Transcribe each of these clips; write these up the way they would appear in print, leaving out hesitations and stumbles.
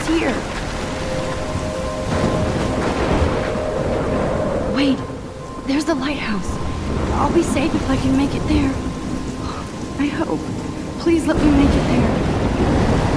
She's here. Wait, there's the lighthouse. I'll be safe if I can make it there. I hope. Please let me make it there.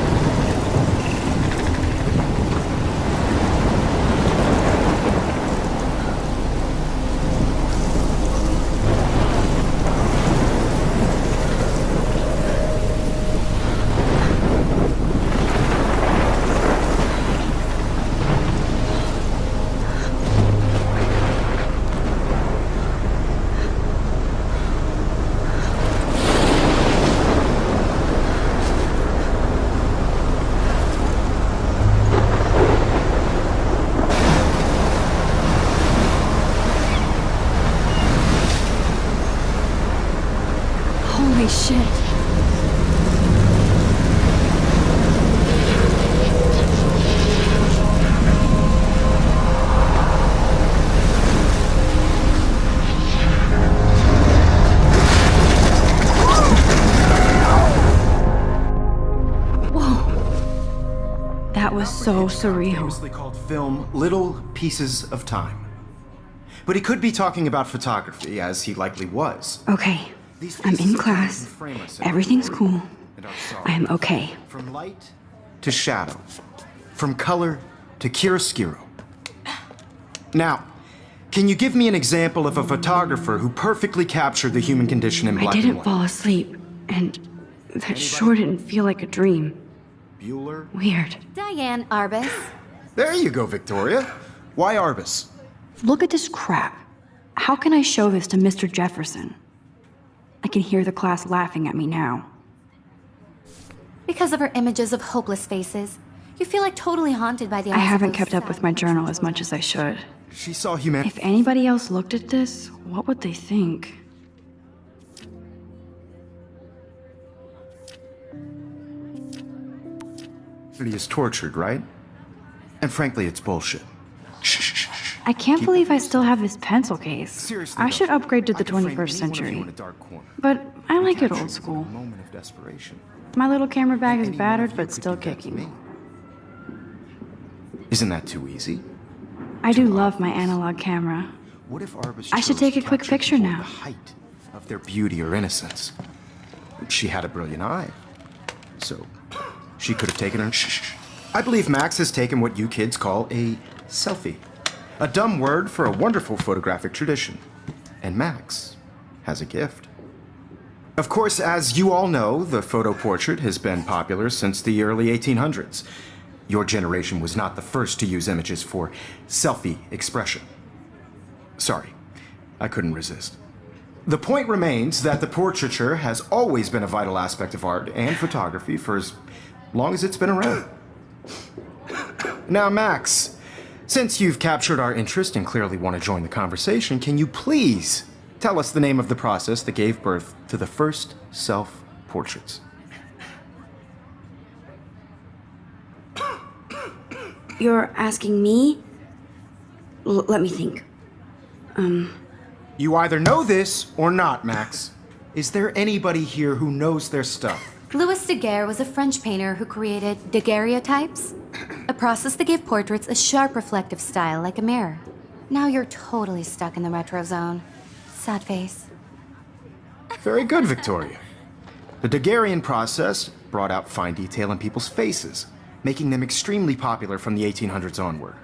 Holy shit. Whoa. That was so surreal. Famously called film Little Pieces of Time. But he could be talking about photography, as he likely was. Okay. I'm in class. Everything's cool. I am okay. From light to shadow. From color to chiaroscuro. Now, can you give me an example of a photographer who perfectly captured the human condition in black and white? I didn't fall asleep, and that sure didn't feel like a dream. Bueller? Weird. Diane Arbus. There you go, Victoria. Why Arbus? Look at this crap. How can I show this to Mr. Jefferson? I can hear the class laughing at me now. Because of her images of hopeless faces, you feel like totally haunted by the I haven't kept up with my journal as much as I should. She saw humanity. If anybody else looked at this, what would they think? Humanity is tortured, right? And frankly, it's bullshit. Shh. I can't believe I still have this pencil case. Seriously, I should upgrade to the I can frame 21st any one of you century. in a dark corner. But I like it Capture old school. a moment of desperation. My little camera bag is Any one battered, of you but could still do that to me. kicking. Isn't that too easy? I do love my analog camera. What if Arbus I should chose take to a quick capture picture people now. at the height of their beauty or innocence? She had a brilliant eye, so she could have taken her. Shh. I believe Max has taken what you kids call a selfie, a dumb word for a wonderful photographic tradition, and Max has a gift. Of course, as you all know, the photo portrait has been popular since the early 1800s. Your generation was not the first to use images for selfie expression. Sorry, I couldn't resist. The point remains that the portraiture has always been a vital aspect of art and photography for as long as it's been around. Now, Max, since you've captured our interest and clearly want to join the conversation, can you please tell us the name of the process that gave birth to the first self-portraits? You're asking me? Let me think. You either know this or not, Max. Is there anybody here who knows their stuff? Louis Daguerre was a French painter who created daguerreotypes, a process that gave portraits a sharp reflective style like a mirror. Now you're totally stuck in the retro zone. Sad face. Very good, Victoria. The Daguerrean process brought out fine detail in people's faces, making them extremely popular from the 1800s onward.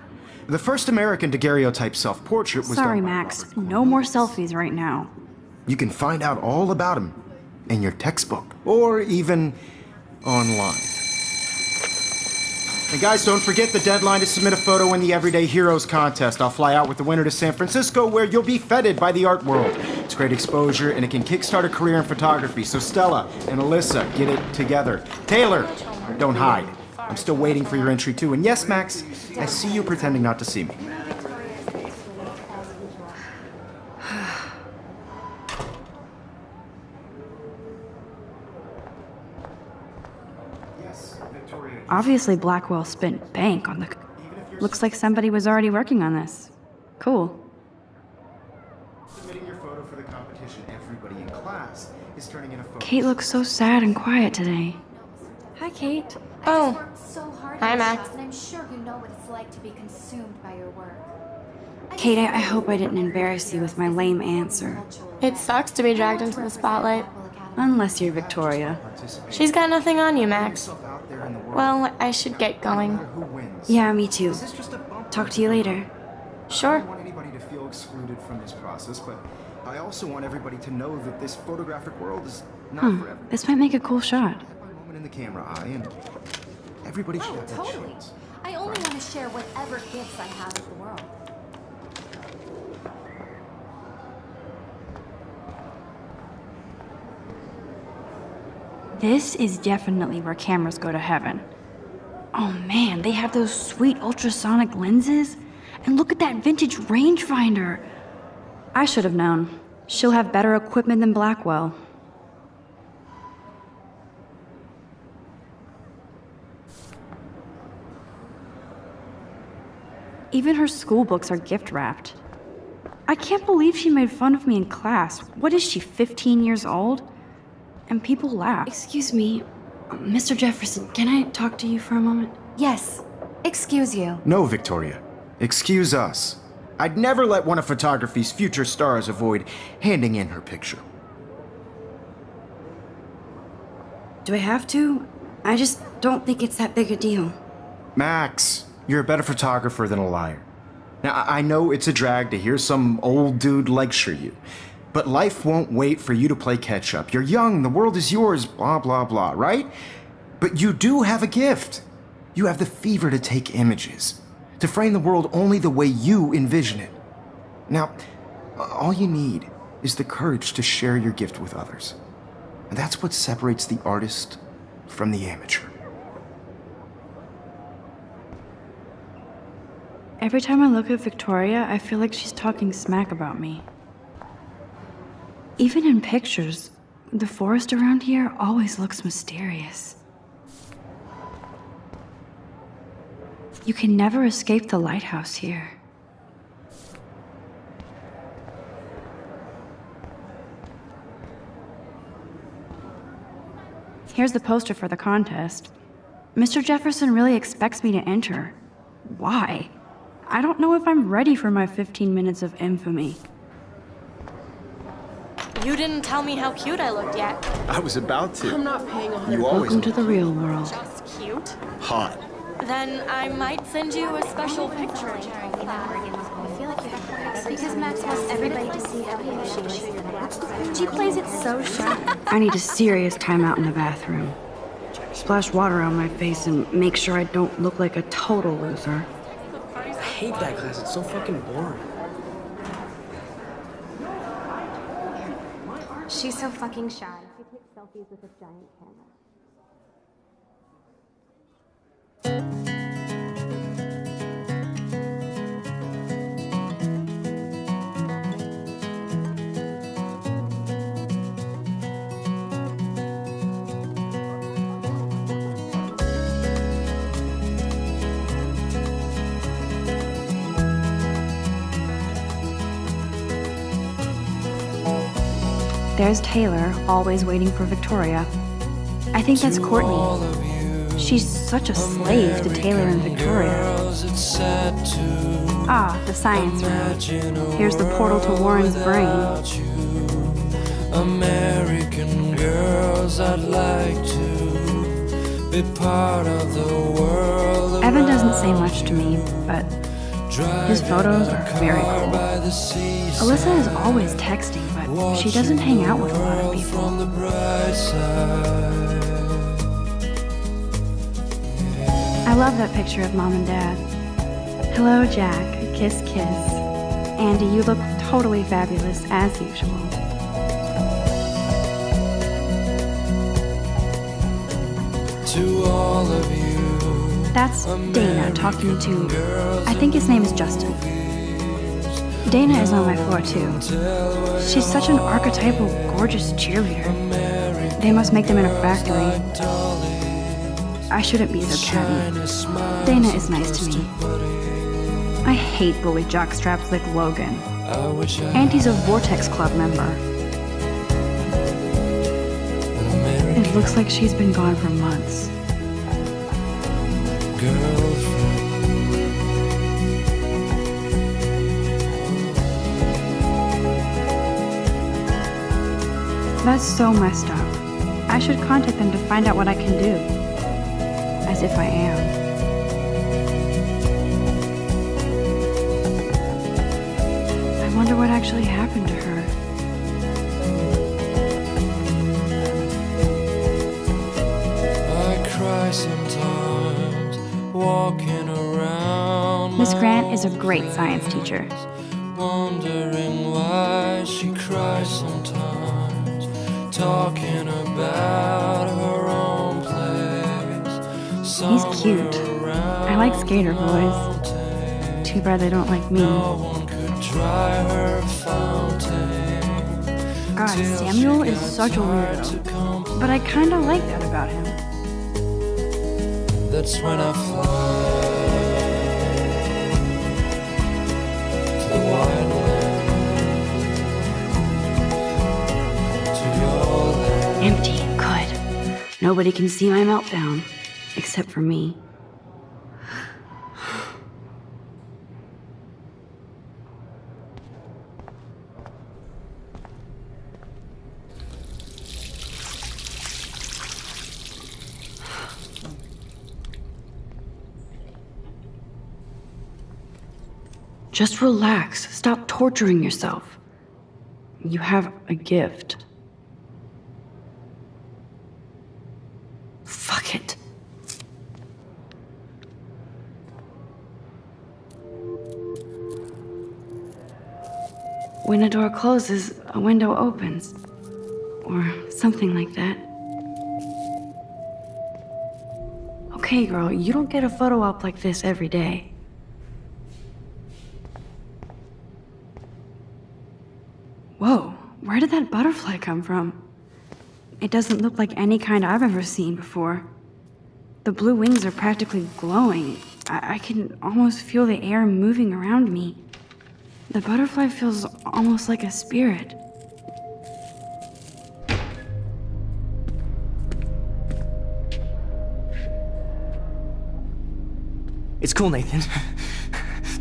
The first American daguerreotype self-portrait was Sorry, done by Max. Robert No more Cornelius. selfies right now. You can find out all about him in your textbook, or even online. And guys, don't forget the deadline to submit a photo in the Everyday Heroes contest. I'll fly out with the winner to San Francisco, where you'll be feted by the art world. It's great exposure, and it can kickstart a career in photography. So Stella and Alyssa, get it together. Taylor, don't hide. I'm still waiting for your entry too. And yes, Max, I see you pretending not to see me. Obviously, Blackwell spent bank on the... Looks like somebody was already working on this. Cool. Submitting your photo for the competition, everybody in class is turning in a photo. Kate looks so sad and quiet today. Hi, Kate. I Oh. just worked so hard Hi, on this Max. job, and I'm sure you know what it's like to be consumed by your work. Kate, I hope I didn't embarrass you with my lame answer. It sucks to be dragged into the spotlight. Unless you're Victoria. She's got nothing on you, Max. Well, I should get going. Yeah, me too. Talk to you later. Sure. I don't want anybody to feel excluded from this process, but I also want everybody to know that this photographic world is not forever. This might make a cool shot. Have my moment in the camera eye, and everybody should have that Totally. chance. I only want to share whatever gifts I have with the world. This is definitely where cameras go to heaven. Oh man, they have those sweet ultrasonic lenses. And look at that vintage rangefinder. I should have known. She'll have better equipment than Blackwell. Even her school books are gift wrapped. I can't believe she made fun of me in class. What is she, 15 years old? And people laugh. Excuse me, Mr. Jefferson, can I talk to you for a moment? Yes. Excuse you. No, Victoria. Excuse us. I'd never let one of photography's future stars avoid handing in her picture. Do I have to? I just don't think it's that big a deal. Max, you're a better photographer than a liar. Now, I know it's a drag to hear some old dude lecture you, but life won't wait for you to play catch-up. You're young, the world is yours, blah, blah, blah, right? But you do have a gift. You have the fever to take images, to frame the world only the way you envision it. Now, all you need is the courage to share your gift with others. And that's what separates the artist from the amateur. Every time I look at Victoria, I feel like she's talking smack about me. Even in pictures, the forest around here always looks mysterious. You can never escape the lighthouse here. Here's the poster for the contest. Mr. Jefferson really expects me to enter. Why? I don't know if I'm ready for my 15 minutes of infamy. You didn't tell me how cute I looked yet. I was about to. I'm not paying 100. You always Welcome to the real world. Just cute. hot. Then I might send you a special picture. Because Max wants everybody to see how cute she is. She plays it so shy. I need a serious timeout in the bathroom. Splash water on my face and make sure I don't look like a total loser. I hate that class. It's so fucking boring. She's so fucking shy. She takes selfies with a giant camera. There's Taylor, always waiting for Victoria. I think that's Courtney. She's such a slave to Taylor and Victoria. Ah, the science room. Here's the portal to Warren's brain. American girls, I'd like to be part of the world. Evan doesn't say much to me, but his photos are very cool. Alyssa is always texting, but she doesn't hang out with a lot of people. From the bright side. I love that picture of Mom and Dad. Hello, Jack. Kiss, kiss. Andy, you look totally fabulous, as usual. To all of you, That's Dana talking to, I think his name is Justin. Dana is on my floor too. She's such an archetypal, gorgeous cheerleader. They must make them in a factory. I shouldn't be so catty. Dana is nice to me. I hate bully jockstraps like Logan. And he's a Vortex Club member. It looks like she's been gone for months. girlfriend. That's so messed up. I should contact them to find out what I can do. As if I am. I wonder what actually happened to her. I cry sometimes, walking around. Miss Grant is a great science teacher. Wondering why she cries sometimes, talking about her own place. He's cute. I like skater boys. Too bad they don't like me. No one could dry her fountain. God, Samuel is such a weirdo. But I kinda like that about him. That's when I fly to the wide land, to your land. Empty. Good. Nobody can see my meltdown. Except for me. Just relax. Stop torturing yourself. You have a gift. Fuck it. When a door closes, a window opens. Or something like that. Okay, girl, you don't get a photo op like this every day. Whoa, where did that butterfly come from? It doesn't look like any kind I've ever seen before. The blue wings are practically glowing. I can almost feel the air moving around me. The butterfly feels almost like a spirit. It's cool, Nathan.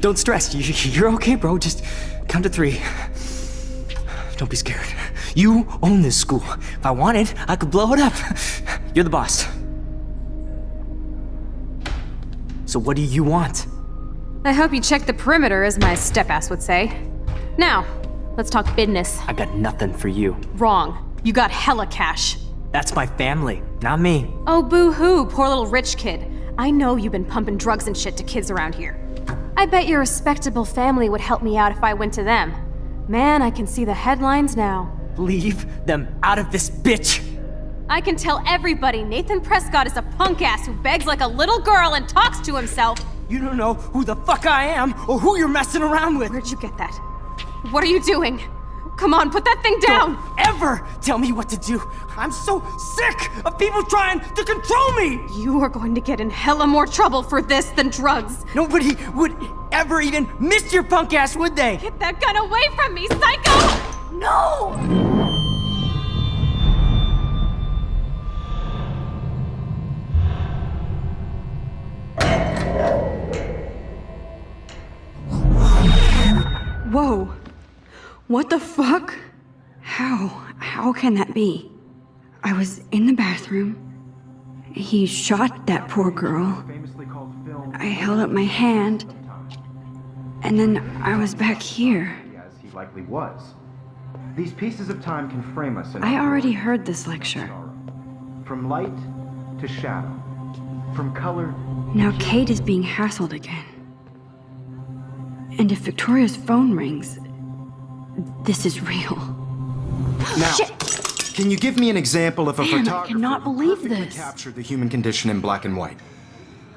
Don't stress. You're okay, bro. Just count to 3. Don't be scared. You own this school. If I wanted, I could blow it up. You're the boss. So what do you want? I hope you checked the perimeter, as my step-ass would say. Now, let's talk business. I got nothing for you. Wrong. You got hella cash. That's my family, not me. Oh, boo-hoo, poor little rich kid. I know you've been pumping drugs and shit to kids around here. I bet your respectable family would help me out if I went to them. Man, I can see the headlines now. Leave them out of this bitch! I can tell everybody Nathan Prescott is a punk ass who begs like a little girl and talks to himself. You don't know who the fuck I am or who you're messing around with. Where'd you get that? What are you doing? Come on, put that thing down! Don't ever tell me what to do. I'm so sick of people trying to control me! You are going to get in hella more trouble for this than drugs. Nobody would ever even miss your punk ass, would they? Get that gun away from me, psycho! No! Whoa. What the fuck? How can that be? I was in the bathroom. He shot that poor girl. I held up my hand. And then I was back here. As he likely was. These pieces of time can frame us in I already heard this lecture. From light to shadow. From color. Now Kate is being hassled again. And if Victoria's phone rings, this is real. Now, Shit. Can you give me an example of a Man, I photographer cannot who believe perfectly this. captured the human condition in black and white?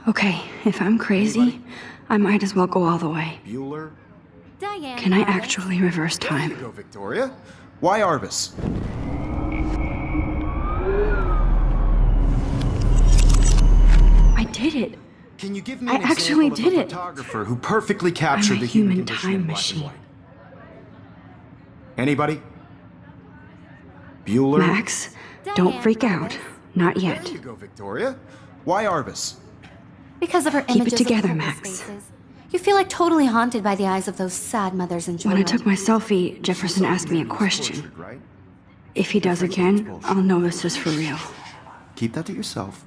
Okay, if I'm crazy, I might as well go all the way. Bueller? Diane. Can I Roberts. actually reverse There you time? go, Victoria. Why Arbus? I did it. Can you give me I an actually example did of a it. photographer who perfectly captured I'm a the human human condition time in black machine. and white? Anybody? Bueller? Max, don't freak out. Not yet. There you go, Victoria. Why Arbus? Because of her Keep it images together, of Max. hopeless faces. You feel like totally haunted by the eyes of those sad mothers and When children. I took my selfie, Jefferson asked me a question. Right? If he does again, I'll know this is for real. Keep that to yourself.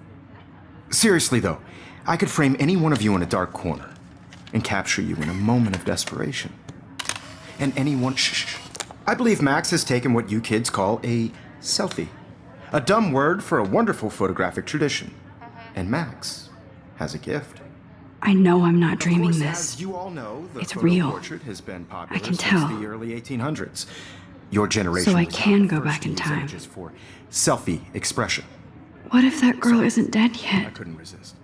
Seriously, though, I could frame any one of you in a dark corner and capture you in a moment of desperation. And anyone... Shh. I believe Max has taken what you kids call a selfie. A dumb word for a wonderful photographic tradition. And Max has a gift. I know I'm not dreaming Of course, this. as you all know, the It's photo real. portrait has been popular I can since tell. the early 1800s. Your generation So I was can not the go first back to in use time. images for selfie expression. What if that girl isn't dead I yet? couldn't resist.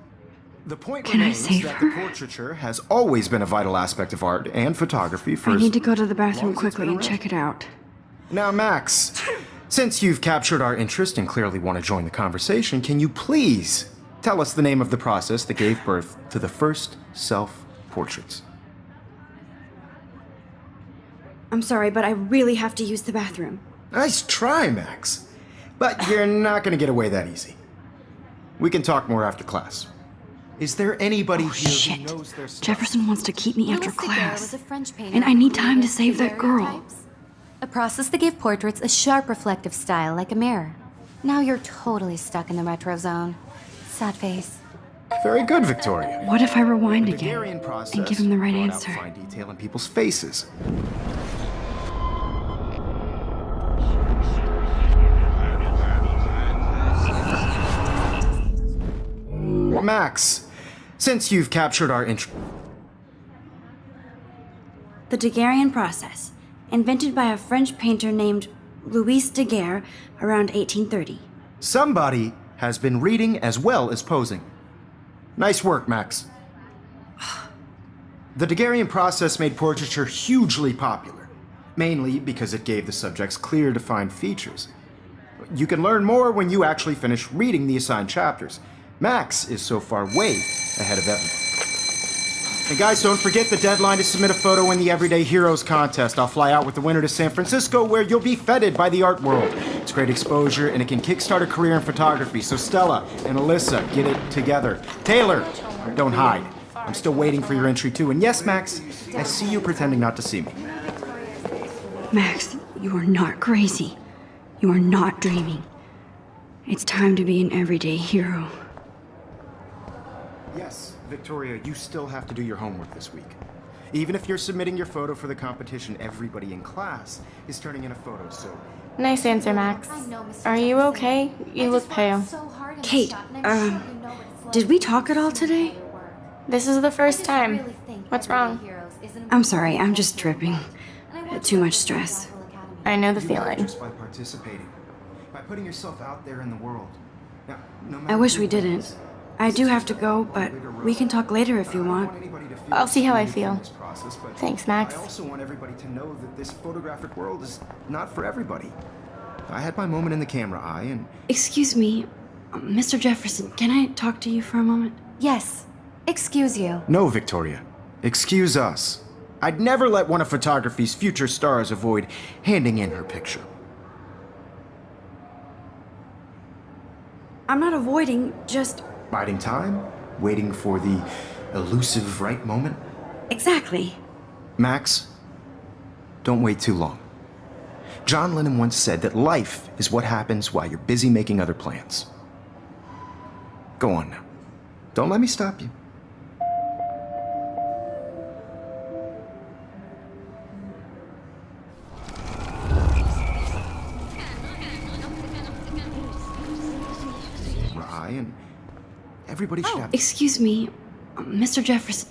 The point Can I remains save that her? the portraiture has always been a vital aspect of art and photography for I as need to go to the long bathroom as it's quickly been and around. check it out. Now, Max, since you've captured our interest and clearly want to join the conversation, can you please tell us the name of the process that gave birth to the first self-portraits? I'm sorry, but I really have to use the bathroom. Nice try, Max. But you're not going to get away that easy. We can talk more after class. Is there anybody here Shit. who knows their stuff? Jefferson wants to keep me after Louis Daguerre class. was a French painter And I who need time to created save that girl. daguerreotypes, a process that gave portraits a sharp reflective style like a mirror. Now you're totally stuck in the retro zone. Sad face. Very good, Victoria. What if I rewind The again Daguerrean process and give him the right brought out answer? fine detail in people's faces. Max, since you've captured our interest... The Daguerrean process, invented by a French painter named Louis Daguerre around 1830. Somebody has been reading as well as posing. Nice work, Max. The Daguerrean process made portraiture hugely popular, mainly because it gave the subjects clear, defined features. You can learn more when you actually finish reading the assigned chapters. Max is so far way ahead of everyone. And guys, don't forget the deadline to submit a photo in the Everyday Heroes contest. I'll fly out with the winner to San Francisco, where you'll be feted by the art world. It's great exposure, and it can kickstart a career in photography. So Stella and Alyssa, get it together. Taylor, don't hide. I'm still waiting for your entry too. And yes, Max, I see you pretending not to see me. Max, you are not crazy. You are not dreaming. It's time to be an everyday hero. Yes, Victoria, you still have to do your homework this week. Even if you're submitting your photo for the competition, everybody in class is turning in a photo, so... Nice answer, Max. Are you okay? You look pale. Kate, did we talk at all today? This is the first time. What's wrong? I'm sorry, I'm just tripping. Too much stress. I know the You are feeling. just by participating, by putting yourself out there in the world. Now, no I matter wish who we it didn't. is, I do have to go, but we can talk later if you I don't want. anybody to feel I'll see how I excluded from feel. this process, but Thanks, Max. I also want everybody to know that this photographic world is not for everybody. I had my moment in the camera eye, and Excuse me, Mr. Jefferson, can I talk to you for a moment? Yes. Excuse you. no, Victoria. Excuse us. I'd never let one of photography's future stars avoid handing in her picture. I'm not avoiding, just... Biding time, waiting for the elusive right moment. Exactly. Max, don't wait too long. John Lennon once said that life is what happens while you're busy making other plans. Go on now. Don't let me stop you. And everybody should have Excuse me, Mr. Jefferson.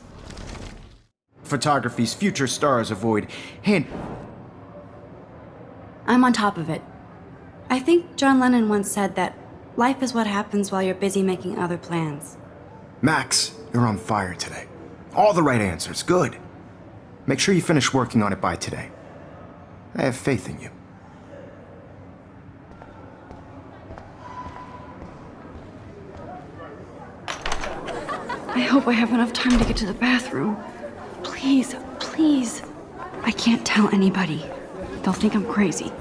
photography's future stars avoid hand. I'm on top of it. I think John Lennon once said that life is what happens while you're busy making other plans. Max, you're on fire today. All the right answers. Good. Make sure you finish working on it by today. I have faith in you. I hope I have enough time to get to the bathroom. Please, please. I can't tell anybody. They'll think I'm crazy.